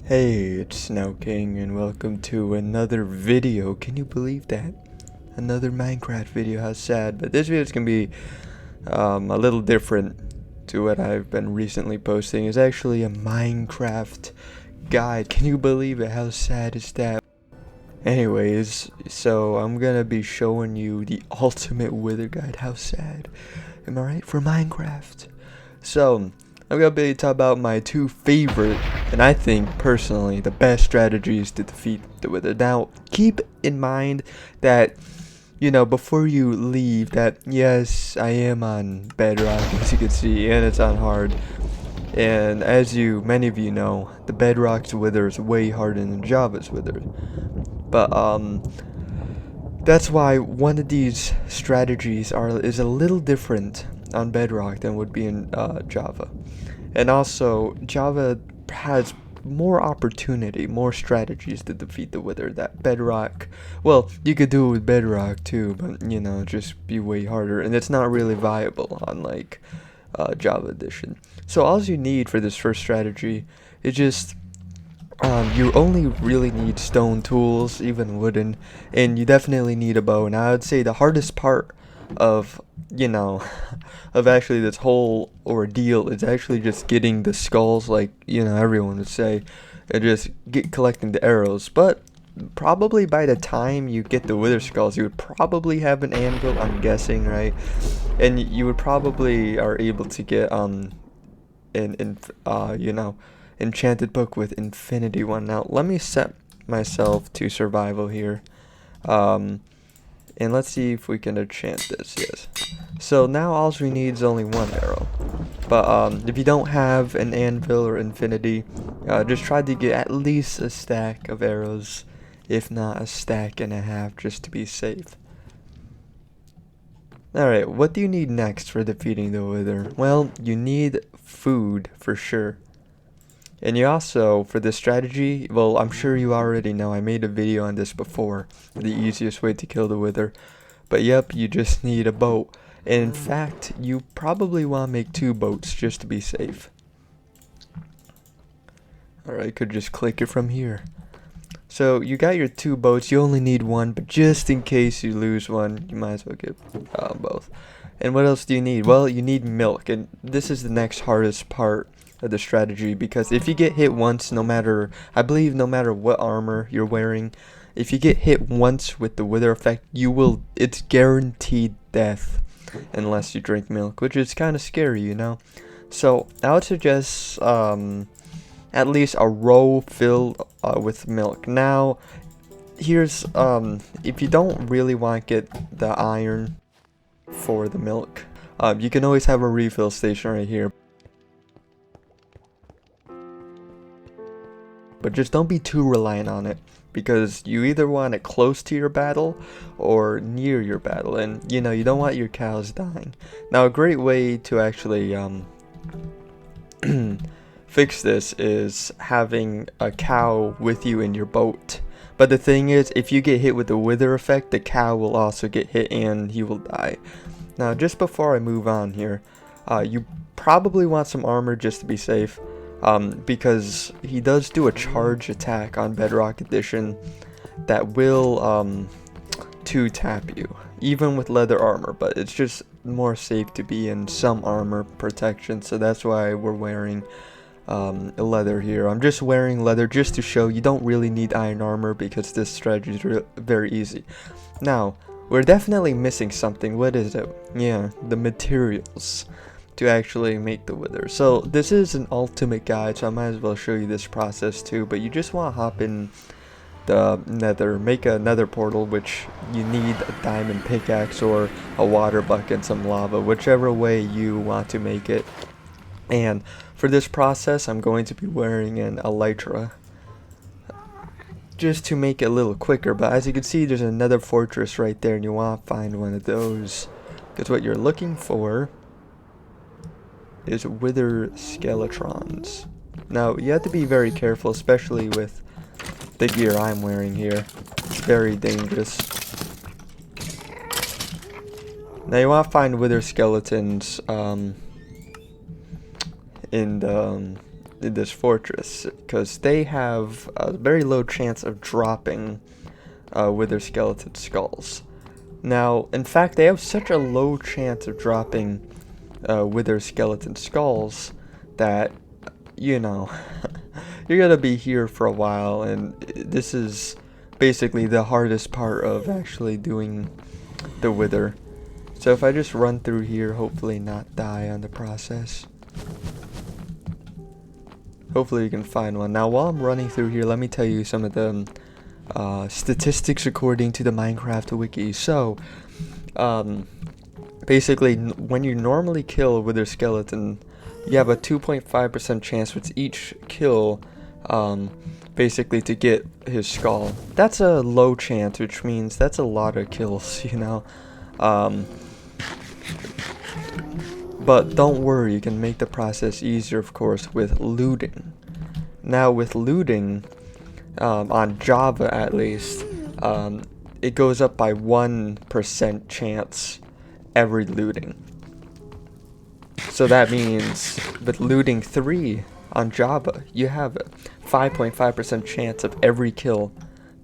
Hey, it's Snow King, and welcome to another video. Can you believe that? Another Minecraft video. How sad. But this video is gonna be a little different to what I've been recently posting. It's actually a Minecraft guide. Can you believe it? How sad is that? Anyways, so I'm gonna be showing you the ultimate wither guide. How sad. Am I right? For Minecraft. So, I'm gonna be talking about my two favorite, and I think personally the best strategies to defeat the wither. Now, keep in mind that, before you leave, that yes, I am on Bedrock, as you can see, and it's on hard. And as many of you know, the Bedrock's wither is way harder than Java's wither. But that's why one of these strategies is a little different on Bedrock than would be in Java. And also, Java has more opportunity, more strategies to defeat the wither that Bedrock, well, you could do it with Bedrock too, but, just be way harder. And it's not really viable on, like, Java Edition. So all you need for this first strategy is just, you only really need stone tools, even wooden, and you definitely need a bow. And I would say the hardest part of of actually this whole ordeal is actually just getting the skulls, like everyone would say, and just collecting the arrows. But probably by the time you get the wither skulls, you would probably have an anvil, I'm guessing, right? And you would probably are able to get enchanted book with infinity one. Now let me set myself to survival here, and let's see if we can enchant this. Yes. So now all we need is only one arrow. But if you don't have an anvil or infinity, just try to get at least a stack of arrows, if not a stack and a half, just to be safe. Alright, what do you need next for defeating the wither? Well, you need food for sure. And you also, for this strategy, well, I'm sure you already know, I made a video on this before, the easiest way to kill the wither. But yep, you just need a boat. And in fact, you probably want to make 2 boats just to be safe. Alright, could just click it from here. So you got your 2 boats, you only need 1, but just in case you lose one, you might as well get both. And what else do you need? Well, you need milk, and this is the next hardest part of the strategy, because if you get hit once, I believe no matter what armor you're wearing, if you get hit once with the wither effect, it's guaranteed death unless you drink milk, which is kind of scary, So I would suggest at least a row filled with milk. Now here's if you don't really want to get the iron for the milk, you can always have a refill station right here. But just don't be too reliant on it, because you either want it close to your battle or near your battle, and you don't want your cows dying. Now a great way to actually fix this is having a cow with you in your boat. But the thing is, if you get hit with the wither effect, the cow will also get hit and he will die. Now just before I move on here, you probably want some armor just to be safe. Because he does do a charge attack on Bedrock Edition that will 2-tap you, even with leather armor, but it's just more safe to be in some armor protection, so that's why we're wearing leather here. I'm just wearing leather just to show you don't really need iron armor, because this strategy is very easy. Now, we're definitely missing something. What is it? Yeah, the materials to actually make the wither. So this is an ultimate guide, so I might as well show you this process too. But you just want to hop in the nether, make a nether portal, which you need a diamond pickaxe or a water bucket and some lava, whichever way you want to make it. And for this process, I'm going to be wearing an elytra just to make it a little quicker. But as you can see, there's another fortress right there, and you want to find one of those, because what you're looking for is wither skeletrons. Now you have to be very careful, especially with the gear I'm wearing here. It's very dangerous. Now you want to find wither skeletons in this fortress, because they have a very low chance of dropping wither skeleton skulls. Now, in fact, they have such a low chance of dropping wither skeleton skulls that, you know, you're gonna be here for a while, and this is basically the hardest part of actually doing the wither. So if I just run through here, hopefully not die on the process. Hopefully you can find one. Now while I'm running through here, let me tell you some of the statistics according to the Minecraft wiki. So basically when you normally kill a wither skeleton, you have a 2.5% chance with each kill basically to get his skull. That's a low chance, which means that's a lot of kills, you know. But don't worry, you can make the process easier, of course, with looting. Now with looting, on Java at least, it goes up by 1% chance every looting. So that means with looting 3 on Java, you have a 5.5% chance of every kill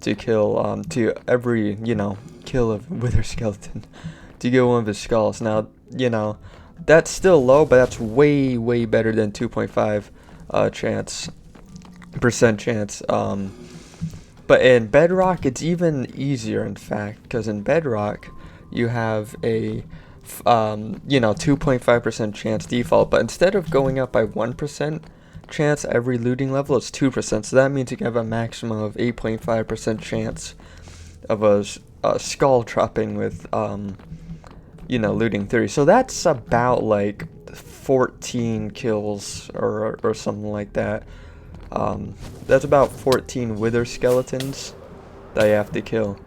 to kill, to every, you know, kill of wither skeleton to get one of his skulls. Now, you know, that's still low, but that's way, way better than 2.5% chance. But in Bedrock, it's even easier, in fact, because in Bedrock, you have a, you know, 2.5% chance default, but instead of going up by 1% chance every looting level, it's 2%. So that means you can have a maximum of 8.5% chance of a skull dropping with, you know, looting 3. So that's about like 14 kills or something like that. That's about 14 wither skeletons that you have to kill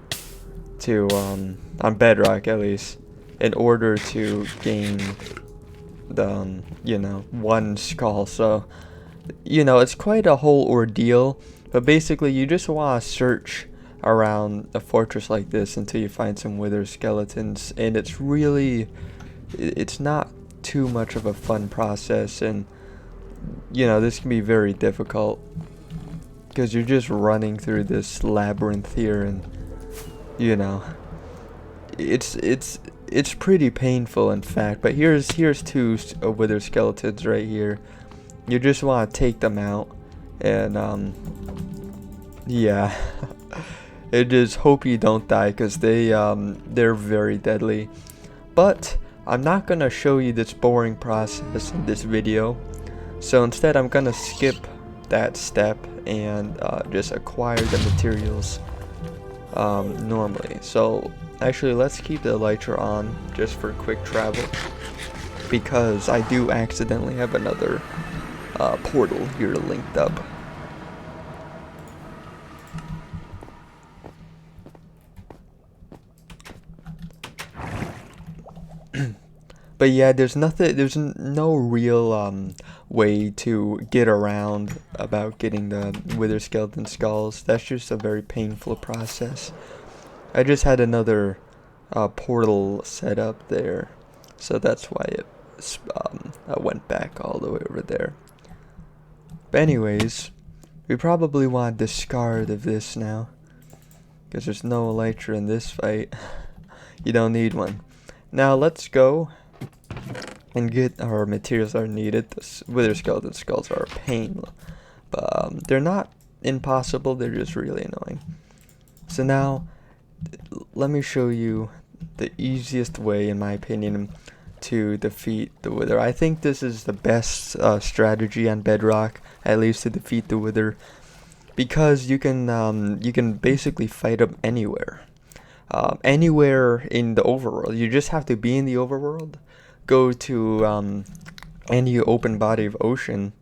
to on Bedrock at least, in order to gain the you know, one skull. So, you know, it's quite a whole ordeal, but basically you just want to search around a fortress like this until you find some wither skeletons, and it's really, it's not too much of a fun process, and you know, this can be very difficult because you're just running through this labyrinth here, and you know, it's pretty painful, in fact. But here's 2 wither skeletons right here. You just want to take them out, and yeah. I just hope you don't die, because they're very deadly. But I'm not gonna show you this boring process in this video, so instead I'm gonna skip that step and just acquire the materials normally. So actually, let's keep the elytra on just for quick travel, because I do accidentally have another portal here linked up. But yeah, there's no real way to get around about getting the wither skeleton skulls. That's just a very painful process. I just had another portal set up there, so that's why I went back all the way over there. But anyways, we probably want to discard of this now, because there's no elytra in this fight. You don't need one. Now let's go and get our materials that are needed. The wither skeleton skulls are a pain, but they're not impossible, they're just really annoying. So now, let me show you the easiest way, in my opinion, to defeat the wither. I think this is the best strategy on Bedrock, at least to defeat the wither, because you can basically fight them anywhere. Anywhere in the overworld. You just have to be in the overworld, go to any open body of ocean,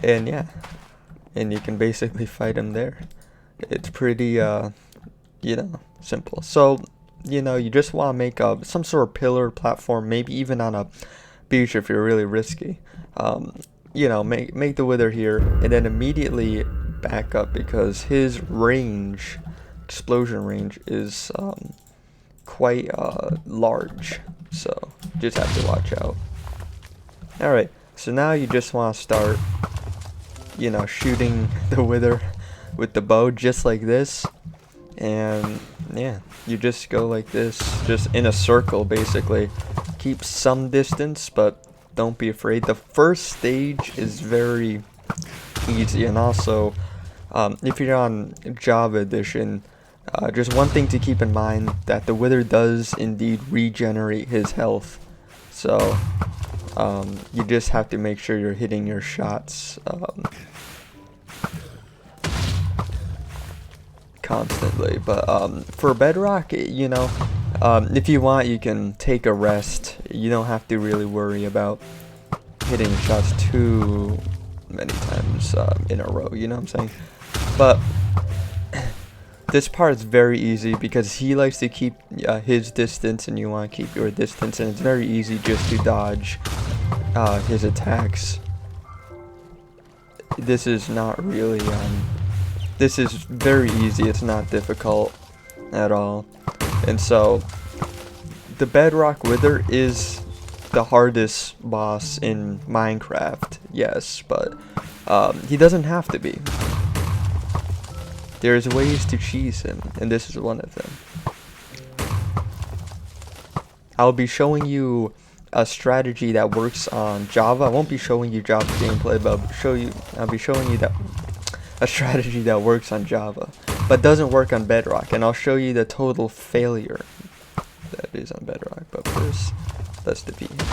and yeah, and you can basically fight them there. It's pretty you know, simple. So, you know, you just want to make some sort of pillar platform, maybe even on a beach if you're really risky. You know, make the wither here, and then immediately back up, because his range, explosion range, is quite large, so just have to watch out. Alright, so now you just want to start you know, shooting the wither with the bow just like this. And yeah, you just go like this, just in a circle basically. Keep some distance, but don't be afraid. The first stage is very easy, and also if you're on Java edition, just one thing to keep in mind, that the wither does indeed regenerate his health. So you just have to make sure you're hitting your shots constantly. But for Bedrock, you know, if you want, you can take a rest. You don't have to really worry about hitting shots too many times in a row, you know what I'm saying? But this part is very easy because he likes to keep his distance, and you want to keep your distance, and it's very easy just to dodge his attacks. This is not really this is very easy. It's not difficult at all. And so the Bedrock Wither is the hardest boss in Minecraft, yes, but he doesn't have to be. There's ways to cheese him, and this is one of them. I'll be showing you a strategy that works on Java. I won't be showing you Java gameplay, but I'll be showing you that a strategy that works on Java, but doesn't work on Bedrock, and I'll show you the total failure that is on Bedrock. But first, let's defeat him.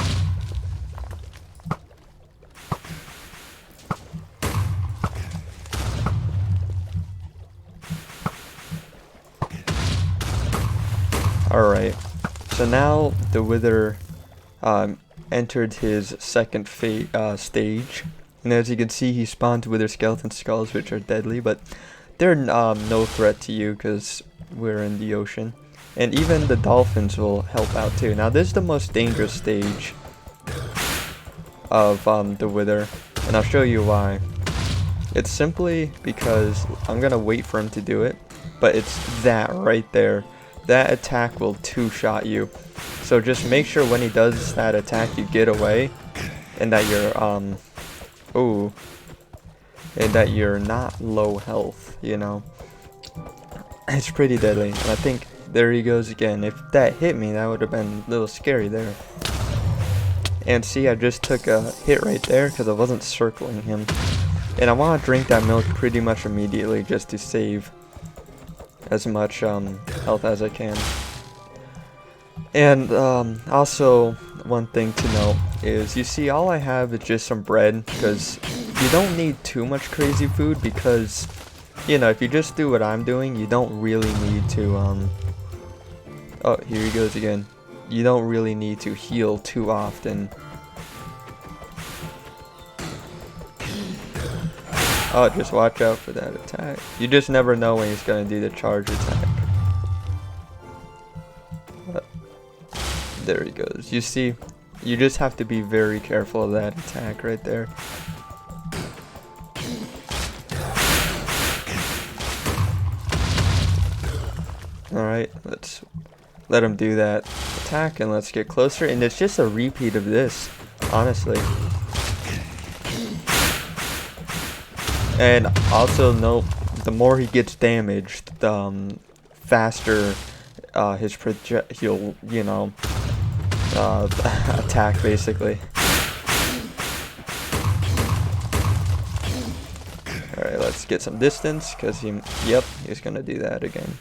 Alright, so now the Wither entered his second stage, and as you can see, he spawns Wither skeleton skulls, which are deadly, but they're no threat to you because we're in the ocean. And even the dolphins will help out too. Now this is the most dangerous stage of the Wither, and I'll show you why. It's simply because I'm gonna wait for him to do it, but it's that right there. That attack will two-shot you. So just make sure when he does that attack you get away, and that you're and that you're not low health, you know. It's pretty deadly, and I think there he goes again. If that hit me, that would have been a little scary there. And see, I just took a hit right there because I wasn't circling him. And I want to drink that milk pretty much immediately just to save as much health as I can. And also, one thing to note is, you see, all I have is just some bread, because you don't need too much crazy food, because, you know, if you just do what I'm doing, you don't really need to, oh, here he goes again. You don't really need to heal too often. Oh, just watch out for that attack. You just never know when he's going to do the charge attack. But there he goes. You see, you just have to be very careful of that attack right there. Alright, let's let him do that attack, and let's get closer. And it's just a repeat of this, honestly. And also note, the more he gets damaged, the faster his he'll, you know, attack basically. Alright, let's get some distance, because he's gonna do that again.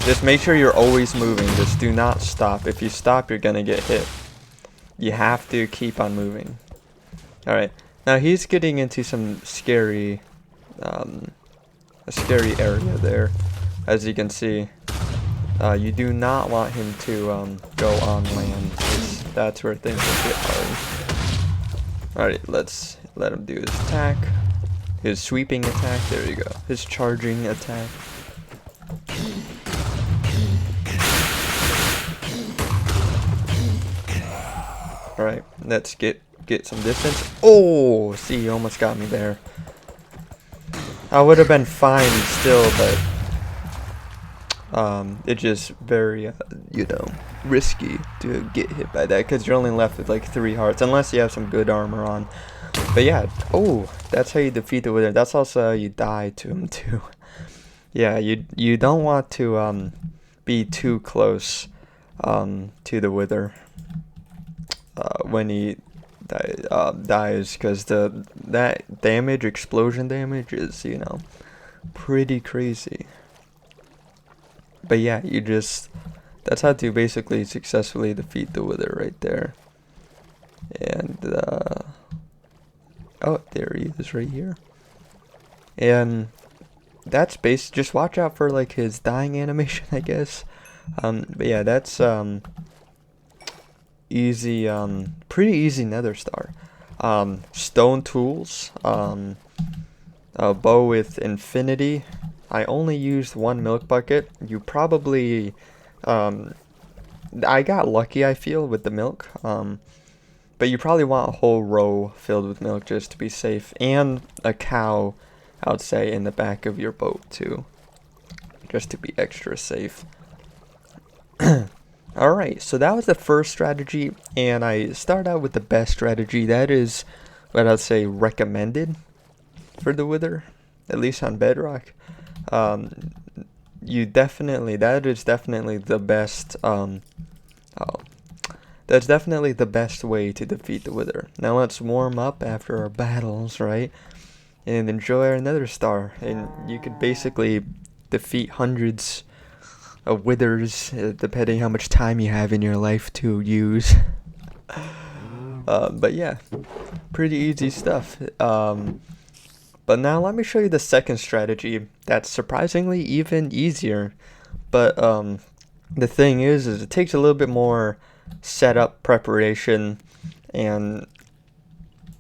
Just make sure you're always moving. Just do not stop. If you stop, you're gonna get hit. You have to keep on moving. Alright, now he's getting into some scary, a scary area there, as you can see. You do not want him to go on land, 'cause that's where things will get hard. Alright, let's let him do his attack. His sweeping attack, there you go. His charging attack. Alright, let's get some distance. Oh, see, you almost got me there. I would have been fine still, but It's just very, you know, risky to get hit by that because you're only left with like 3 hearts unless you have some good armor on. But yeah, oh, that's how you defeat the wither. That's also how you die to him too. Yeah, you don't want to be too close to the wither when he dies, because that damage, explosion damage, is, you know, pretty crazy. But yeah, that's how to basically successfully defeat the wither right there. And oh, there he is right here. And that's just watch out for like his dying animation, I guess. But yeah, that's easy, pretty easy nether star. Stone tools, a bow with infinity. I only used 1 milk bucket. You probably, I got lucky, I feel, with the milk. But you probably want a whole row filled with milk just to be safe, and a cow, I would say, in the back of your boat too, just to be extra safe. Alright, so that was the first strategy, and I start out with the best strategy. That is what I'd say recommended for the wither, at least on Bedrock. That is definitely the best, that's definitely the best way to defeat the wither. Now let's warm up after our battles, right? And enjoy our nether star. And you could basically defeat hundreds of withers, depending how much time you have in your life to use. But yeah, pretty easy stuff. But now let me show you the second strategy that's surprisingly even easier. But the thing is it takes a little bit more setup preparation, and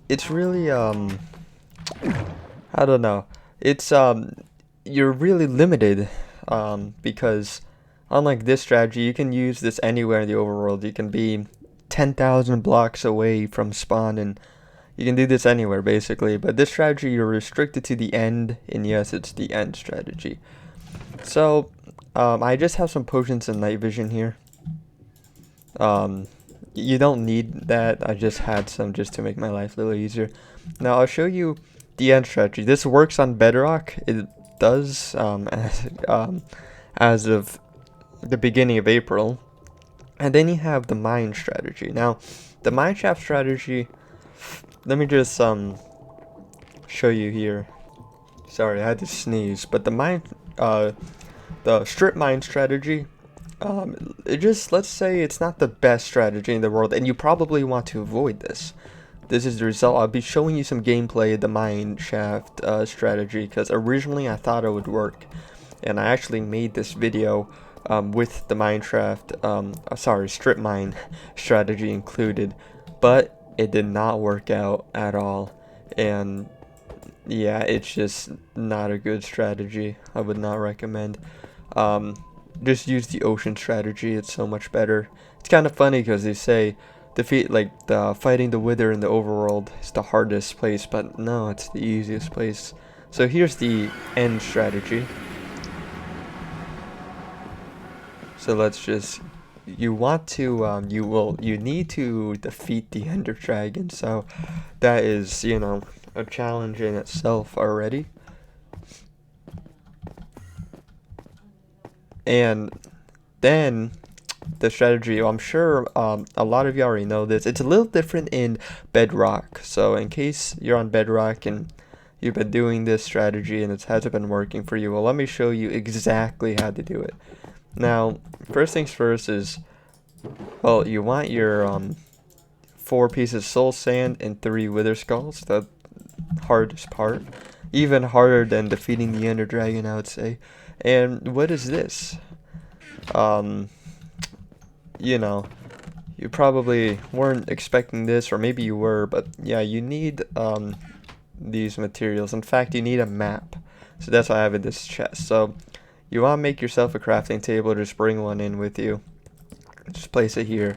it's really I don't know. It's you're really limited because unlike this strategy, you can use this anywhere in the overworld. You can be 10,000 blocks away from spawn, and you can do this anywhere basically. But this strategy, you're restricted to the end, and yes, it's the end strategy. So I just have some potions and night vision here. You don't need that. I just had some just to make my life a little easier. Now I'll show you the end strategy. This works on Bedrock. It does as of the beginning of April. And then you have the mine strategy. Now, the mine shaft strategy, let me just show you here. Sorry, I had to sneeze. But the strip mine strategy, let's say it's not the best strategy in the world, and you probably want to avoid this. This is the result. I'll be showing you some gameplay of the mine shaft strategy, because originally I thought it would work, and I actually made this video with the strip mine strategy included, but it did not work out at all, and yeah, it's just not a good strategy. I would not recommend. Just use the ocean strategy. It's so much better. It's kind of funny because they say fighting the wither in the overworld is the hardest place, but no, it's the easiest place. So here's the end strategy. So let's just, you need to defeat the Ender Dragon. So that is, you know, a challenge in itself already. And then the strategy, I'm sure a lot of you already know this. It's a little different in Bedrock. So in case you're on Bedrock and you've been doing this strategy and it hasn't been working for you, well, let me show you exactly how to do it. Now, first things first is, well, you want your 4 pieces of soul sand and 3 wither skulls. The hardest part, even harder than defeating the Ender Dragon, I would say. And what is this? You know, you probably weren't expecting this, or maybe you were, but yeah, you need these materials. In fact, you need a map. So that's why I have in this chest. So you want to make yourself a crafting table, just bring one in with you. Just place it here.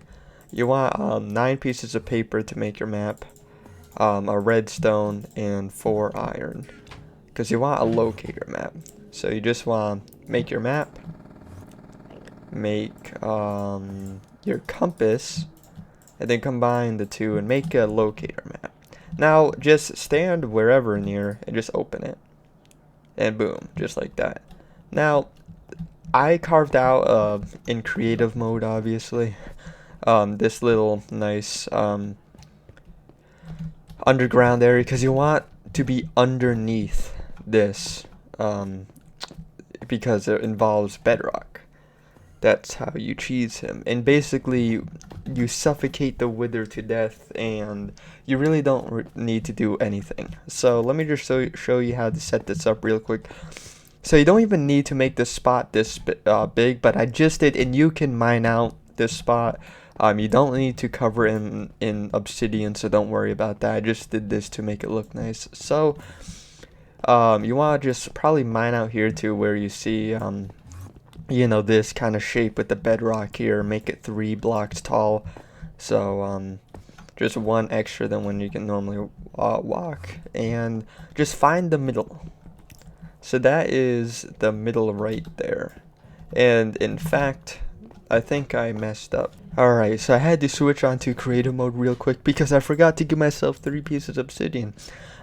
You want 9 pieces of paper to make your map, a redstone, and 4 iron, because you want a locator map. So you just want to make your map, make your compass, and then combine the two and make a locator map. Now just stand wherever near and just open it, and boom, just like that. Now I carved out in creative mode, obviously, this little nice underground area, because you want to be underneath this, because it involves Bedrock. That's how you cheese him, and basically you suffocate the wither to death, and you really don't need to do anything. So let me just show you how to set this up real quick. So you don't even need to make the spot this big, but I just did, and you can mine out this spot. You don't need to cover in obsidian, so don't worry about that. I just did this to make it look nice. So you want to just probably mine out here too, where you see you know, this kind of shape with the bedrock here. Make it 3 blocks tall, so just 1 extra than when you can normally walk, and just find the middle. So that is the middle right there. And in fact, I think I messed up. Alright, so I had to switch on to creative mode real quick because I forgot to give myself 3 pieces of obsidian.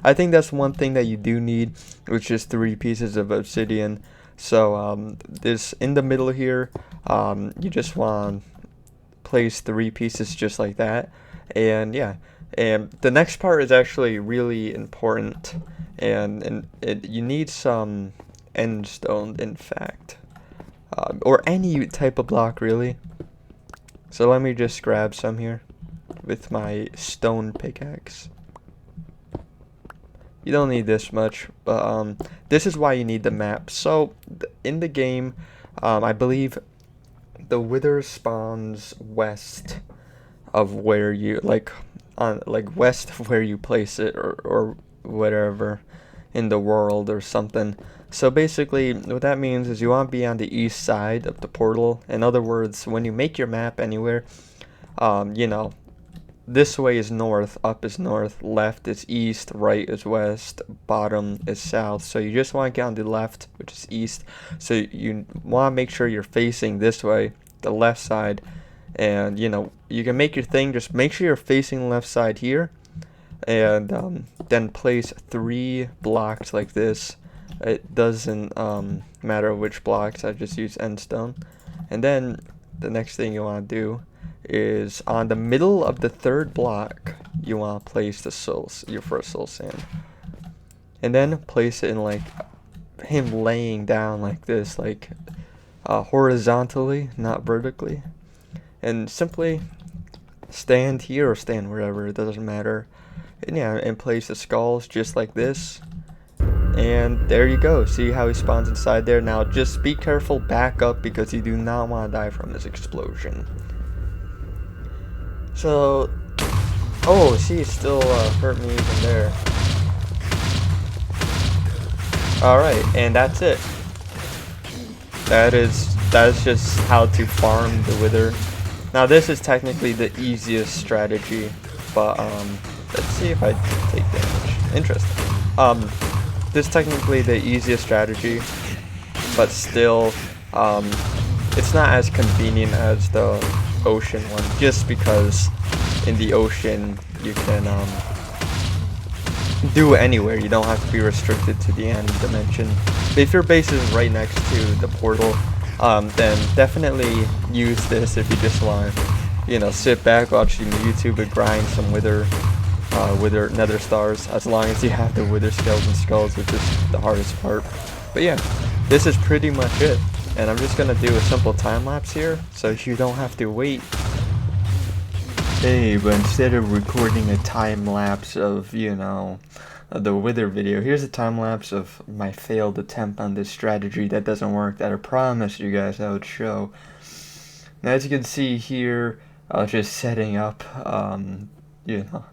I think that's one thing that you do need, which is 3 pieces of obsidian. So this in the middle here, you just want to place 3 pieces just like that. And yeah, and the next part is actually really important, and you need some end stone, in fact, or any type of block really. So let me just grab some here with my stone pickaxe. You don't need this much, but this is why you need the map. So in the game, I believe the wither spawns west of where you west of where you place it, or whatever in the world or something. So basically what that means is you want to be on the east side of the portal. In other words, when you make your map anywhere, you know, this way is north, up is north, left is east, right is west, bottom is south. So you just want to get on the left, which is east. So you want to make sure you're facing this way, the left side. And you know, you can make your thing, just make sure you're facing the left side here, and then place 3 blocks like this. It doesn't matter which blocks, I just use end stone. And then the next thing you want to do is on the middle of the 3rd block, you want to place your first soul sand, and then place it in like him laying down like this, like horizontally, not vertically, and simply stand here or stand wherever, it doesn't matter. And yeah, and place the skulls just like this, and there you go. See how he spawns inside there? Now just be careful, back up, because you do not want to die from this explosion. So, oh, she still hurt me even there. Alright, and that's it. That is just how to farm the wither. Now this is technically the easiest strategy, but let's see if I take damage. Interesting. This is technically the easiest strategy, but still it's not as convenient as the ocean one, just because in the ocean you can do it anywhere. You don't have to be restricted to the end dimension. But if your base is right next to the portal, then definitely use this if you just want to, you know, sit back watching YouTube and grind some wither nether stars, as long as you have the wither skeleton skulls, which is the hardest part. But yeah, this is pretty much it. And I'm just gonna do a simple time lapse here, so you don't have to wait. Hey, but instead of recording a time lapse of, you know, the wither video, here's a time lapse of my failed attempt on this strategy that doesn't work, that I promised you guys I would show. Now, as you can see here, I was just setting up, you know,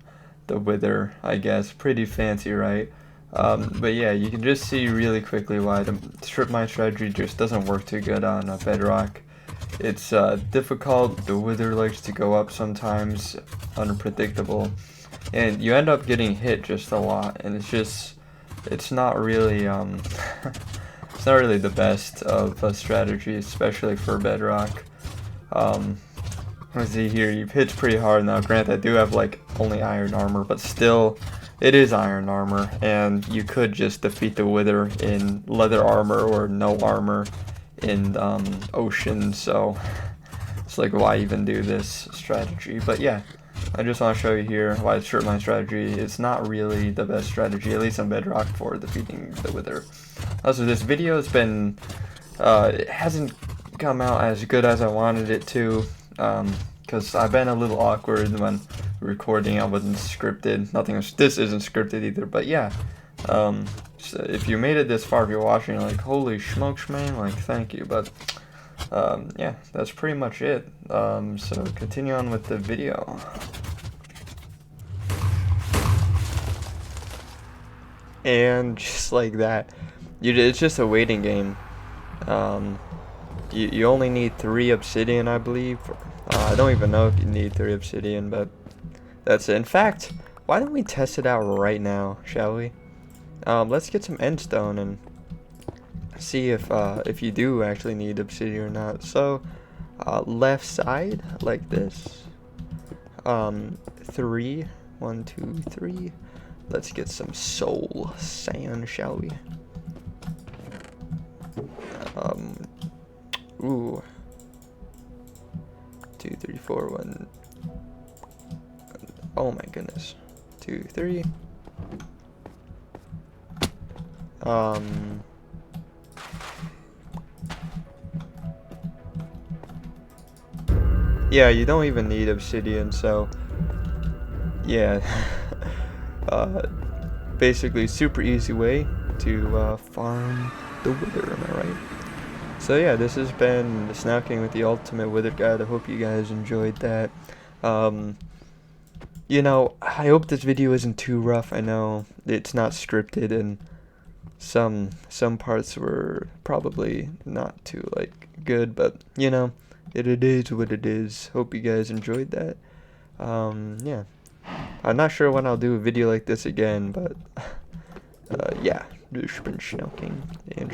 the wither, I guess. Pretty fancy, right? But yeah, you can just see really quickly why the strip mine strategy just doesn't work too good on Bedrock. It's difficult, the wither likes to go up sometimes, unpredictable, and you end up getting hit just a lot, and it's not really It's not really the best of a strategy, especially for Bedrock. Let's see here, you've hit pretty hard now. Granted, I do have like only iron armor, but still, it is iron armor, and you could just defeat the Wither in leather armor or no armor in ocean, so it's like, why even do this strategy? But yeah, I just want to show you here why it's stripmine strategy. It's not really the best strategy, at least on Bedrock, for defeating the Wither. Also, this video has been, it hasn't come out as good as I wanted it to, because I've been a little awkward when recording. I wasn't scripted. This isn't scripted either, but yeah. So if you made it this far, if you're watching, like, holy smokes, man, like, thank you. But yeah, that's pretty much it. So continue on with the video. And just like that, it's just a waiting game. You only need 3 obsidian, I believe. I don't even know if you need 3 obsidian, but that's it. In fact, why don't we test it out right now, shall we? Let's get some endstone and see if you do actually need obsidian or not. So, left side, like this. 3. 1, 2, 3. Let's get some soul sand, shall we? Ooh. 2, 3, 4, 1. Oh my goodness. 2, 3. Yeah, you don't even need obsidian, so yeah. Basically super easy way to farm the Wither, am I right? So yeah, this has been Snacking with the Ultimate Wither Guide. I hope you guys enjoyed that. You know, I hope this video isn't too rough. I know it's not scripted, and some parts were probably not too like good, but you know, it is what it is. Hope you guys enjoyed that. Yeah, I'm not sure when I'll do a video like this again, but yeah, dus ben Snacking and